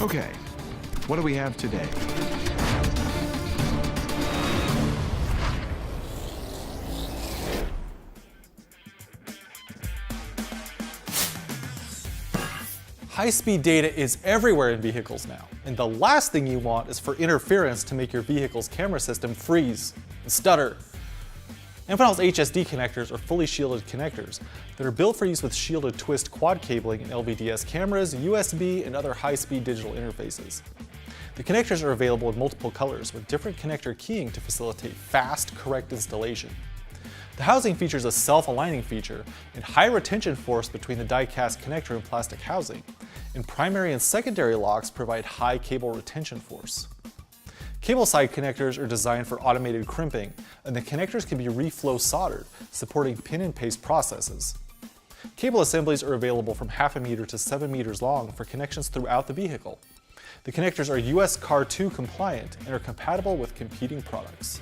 Okay, what do we have today? High-speed data is everywhere in vehicles now, and the last thing you want is for interference to make your vehicle's camera system freeze and stutter. Amphenol's HSD connectors are fully shielded connectors that are built for use with shielded twist quad cabling in LVDS cameras, USB, and other high-speed digital interfaces. The connectors are available in multiple colors with different connector keying to facilitate fast, correct installation. The housing features a self-aligning feature and high retention force between the die-cast connector and plastic housing, and primary and secondary locks provide high cable retention force. Cable side connectors are designed for automated crimping, and the connectors can be reflow soldered, supporting pin and paste processes. Cable assemblies are available from 0.5 meter to 7 meters long for connections throughout the vehicle. The connectors are US CAR 2 compliant and are compatible with competing products.